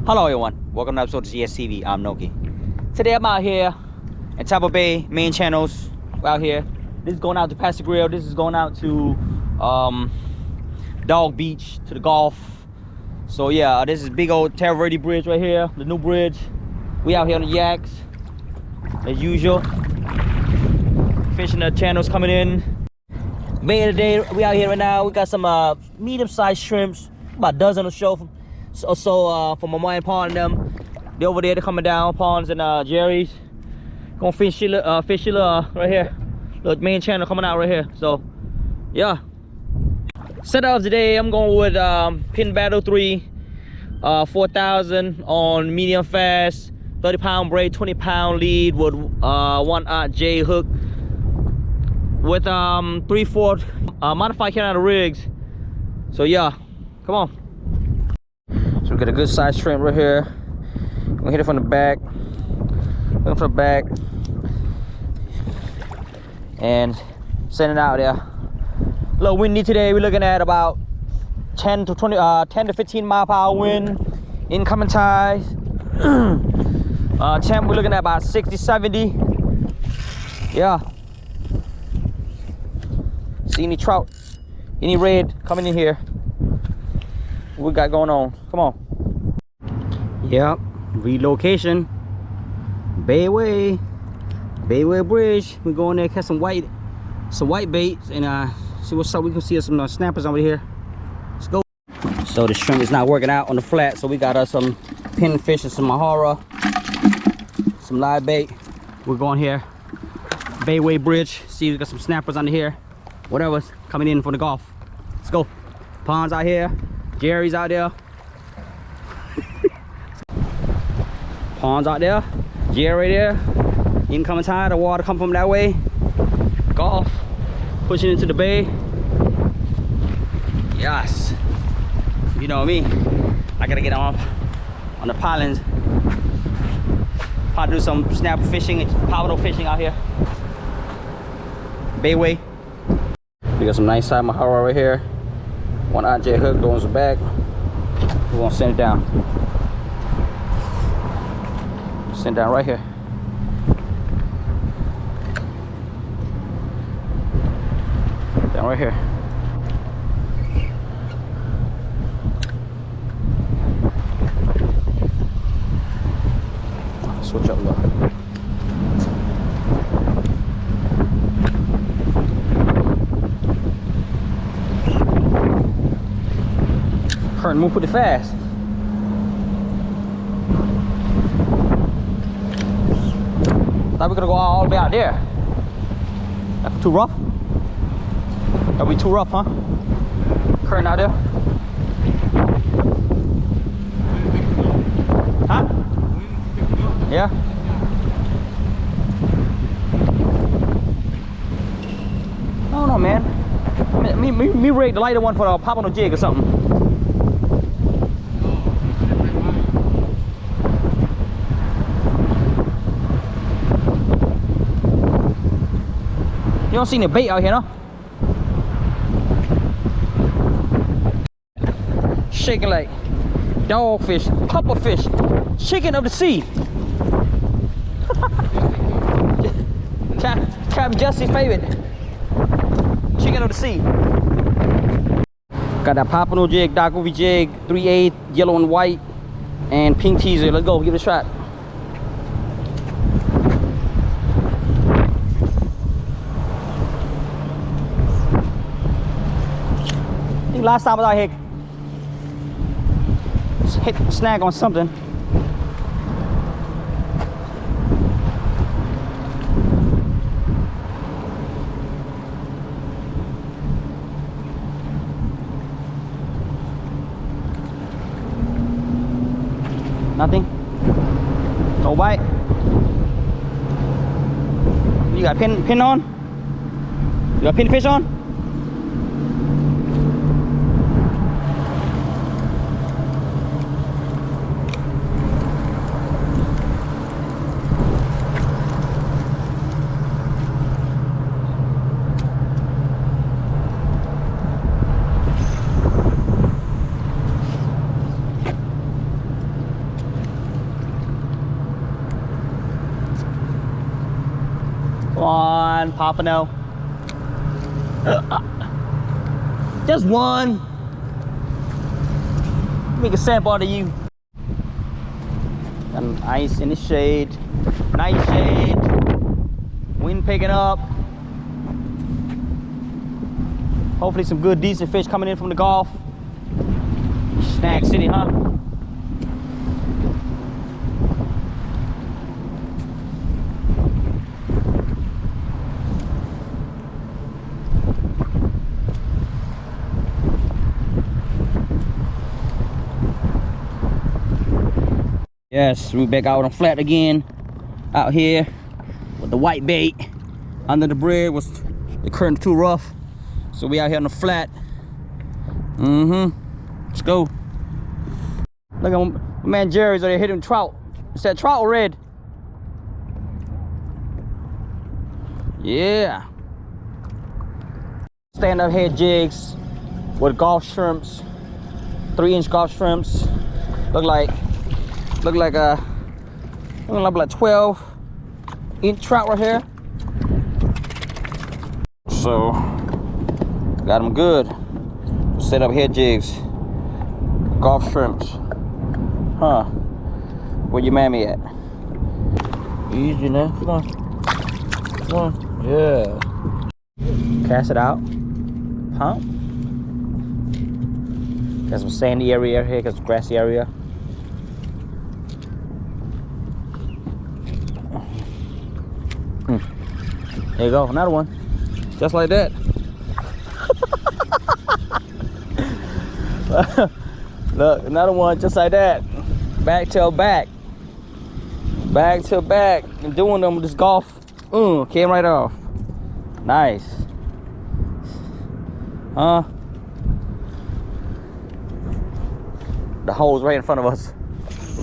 Hello everyone, welcome to episode of GSTV. I'm Noki. Today I'm out here in Tampa Bay, main channels. We're out here. This is going out to Pastor Grill. This is going out to Dog Beach, to the golf. So yeah, this is big old Terra Verde Bridge right here, the new bridge. We out here on the yaks, as usual. Fishing the channels coming in. Bay of the day, we out here right now. We got some medium-sized shrimps, about a dozen or so. So for my mom and Pa and them, they over there, they're coming down, Pawns and Jerry's. Gonna fish Sheila right here. The main channel coming out right here. So yeah. Setup of today, I'm going with Pin Battle 3, 4,000 on medium fast, 30-pound braid, 20-pound lead with 1/0 J hook with 3/4 modified Canada rigs. So yeah, come on. So we got a good sized shrimp right here. Gonna hit it from the back. Looking for the back. And send it out there. A little windy today. We're looking at about 10 to 15 mile per hour wind. Incoming tides. Temp, we're looking at about 60, 70. Yeah. See any trout, any red coming in here? What we got going on? Come on. Yep, relocation. Bayway Bridge. We're going there, catch some white baits and see what's up. We can see some snappers over here. Let's go. So the shrimp is not working out on the flat, so we got us some pinfish and some mahara, some live bait. We're going here, Bayway Bridge. See, we got some snappers under here. Whatever's coming in for the golf. Let's go. Ponds out here. Jerry's out there. Ponds out there. Jerry there. Incoming tide. The water come from that way. Golf. Pushing into the bay. Yes. You know me. I gotta get on the pylons. Probably do some snapper fishing, powder fishing out here. Bayway. We got some nice side mahara right here. 1/0 J hook goes back. We're gonna send it down. Send it down right here. Down right here. Switch up, look. Current move pretty fast. Thought we were gonna go all the way out there. That's too rough. That'll be too rough, huh? Current out there. Huh? Yeah. I don't know, man. Me rig the lighter one for pop on a jig or something. You don't see any bait out here, no? Shaking like dogfish, pufferfish, chicken of the sea. Captain Jesse's favorite. Chicken of the sea. Got that Papano jig, Doc Movie jig, 3/8, yellow and white, and pink teaser. Let's go, give it a shot. Last time I was out here, hit snag on something. Nothing. No bite. You got pin on? You got pinfish on? Come on, Papano. Just one. Make a sample out of you. And ice in the shade. Nice shade. Wind picking up. Hopefully some good decent fish coming in from the Gulf. Snack City, huh? Yes, we back out on flat again. Out here with the white bait. Under the bridge was the current too rough. So we out here on the flat. Let's go. Look at my man Jerry's out there hitting trout. Is that trout or red? Yeah. Stand up head jigs with golf shrimps. 3-inch golf shrimps. Look like 12-inch trout right here. So got them good. Set up head jigs. Golf shrimps. Huh. Where your mammy at? Easy now. Come on. Come on. Yeah. Cast it out. Pump. Got some sandy area here, got some grassy area. There you go, another one. Just like that. Look, another one just like that. Back to back. Back to back. And doing them with this golf. Came right off. Nice. Huh? The hole's right in front of us.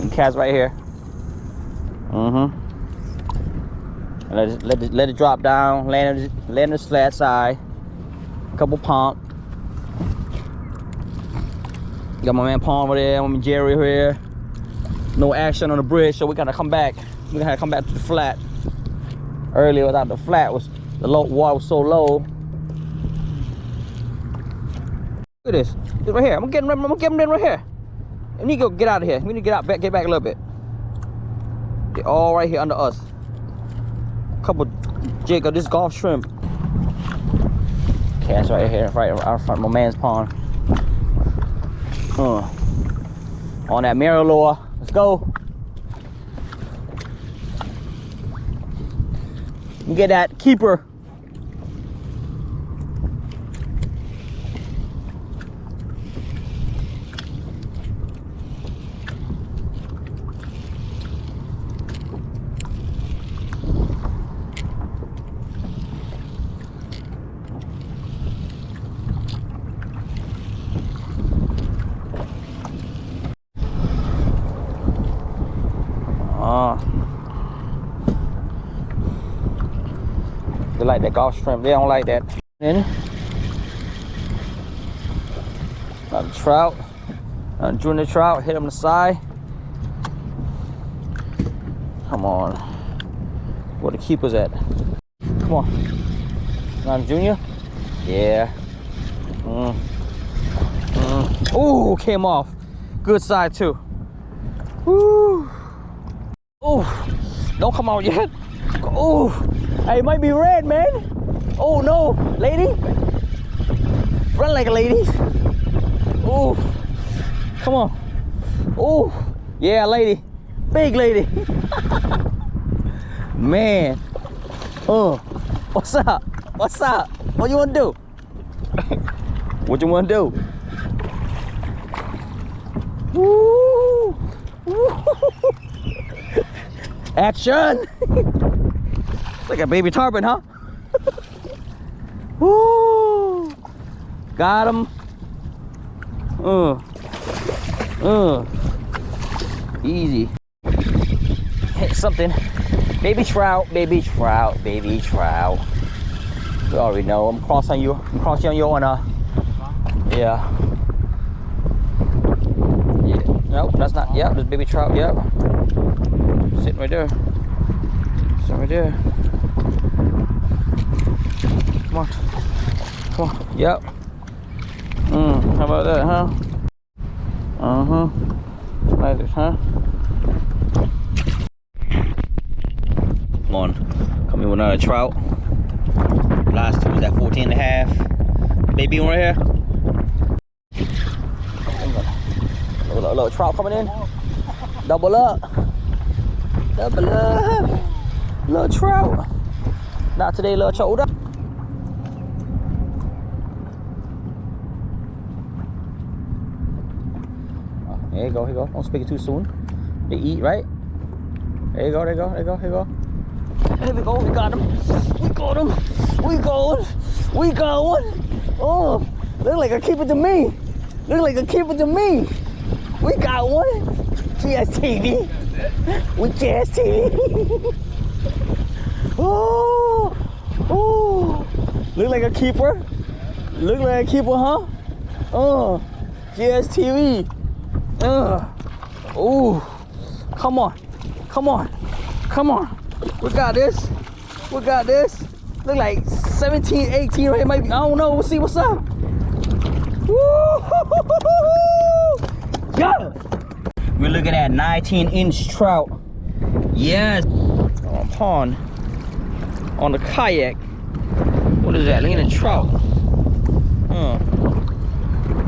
The cat's right here. Let it drop down, land on the flat side. Couple pump. Got my man Palm over there, my man Jerry here. No action on the bridge, so we gotta come back. We gotta come back to the flat. Earlier without the flat was the low water was so low. Look at this. It's right here. I'm gonna get him in right here. We need to go get out of here. We need to get back a little bit. They're all right here under us. Couple jig of this golf shrimp. Cast right here, right out front of my man's pond. On that mirror lure. Let's go. Get that keeper. They like that golf shrimp. They don't like that. Another trout. Another junior trout. Hit him the side. Come on. Where the keeper's at? Come on. Another junior. Yeah. Ooh, came off. Good side too. Woo. Ooh. Don't come out yet. Ooh. Hey, it might be red, man. Oh no, lady. Run like a lady. Oh, come on. Oh, yeah, lady. Big lady. Man. What's up? What's up? What you want to do? What you want to do? Woo. Woo. Action. Like a baby tarpon, huh? Woo! Got him. Easy. Hit something. Baby trout, baby trout, baby trout. You already know. I'm crossing you. I'm crossing you on yeah. Nope, that's not. Yep, there's baby trout. Yep. Sitting right there. Sitting right there. Come on. Come on. Yep. How about that, huh? Like this, huh? Come on. Come in with another trout. Last two was at 14.5. Baby one right here. Little trout coming in. Double up. Double up. Little trout. Not today, little trout. Here you go, here you go. Don't speak it too soon. They eat, right? There you go, there you go, there you go, here you go. Here we go, we got him. We got him. We going. We going. Oh, look like a keeper to me. Look like a keeper to me. We got one. GSTV. We GSTV. Oh, oh. Look like a keeper. Look like a keeper, huh? Oh, GSTV. Oh, come on, come on, come on. We got this. We got this. Look like 17, 18 right here. Maybe, I don't know. We'll see what's up. Woo! Yeah. We're looking at 19-inch trout. Yes. On pond. On the kayak. What is that? Look at the trout.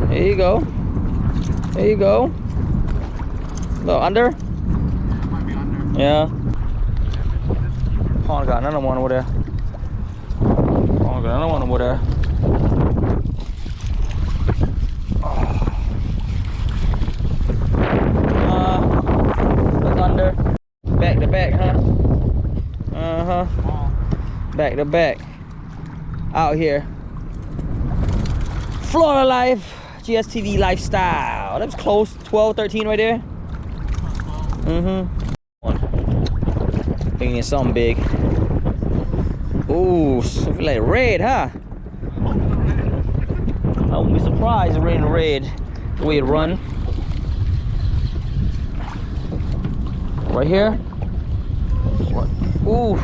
There you go. There you go. A little under? Might be under. Yeah. Pond got another one over there. Pond got another one over there. Look under. Back to back, huh? Back to back. Out here. Florida life. GSTV lifestyle. That was close. 12, 13 right there. Thinking it's something big. Ooh, something like red, huh? I wouldn't be surprised if it rained red. The way it run. Right here. Ooh.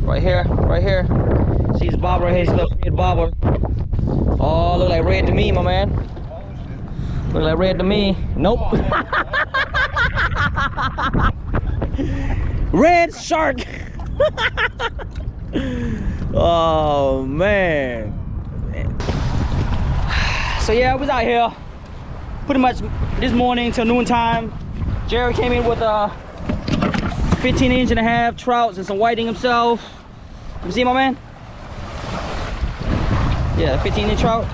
Right here, right here. See his bobber right here, his little red bobber. Oh, look like red to me, my man. Look like red to me. Nope. Red shark. Oh man. So yeah, I was out here pretty much this morning till noontime. Jerry came in with a 15.5 inch trouts and some whiting himself. You see, my man? Yeah, 15-inch trout,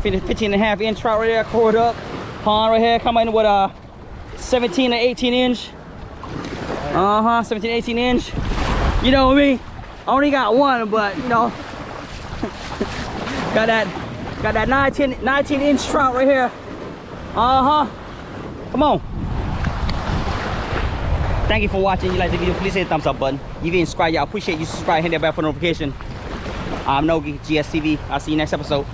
15.5 inch trout right there, cored up. Pond right here, coming in with a 17 to 18 inch. 17, 18 inch. You know me, I only got one, but you know, got that 19 inch trout right here. Come on. Thank you for watching. If you like the video, please hit the thumbs up button. If you didn't subscribe, y'all appreciate you subscribe, hit that bell for notification. I'm Nogi, GSTV. I'll see you next episode.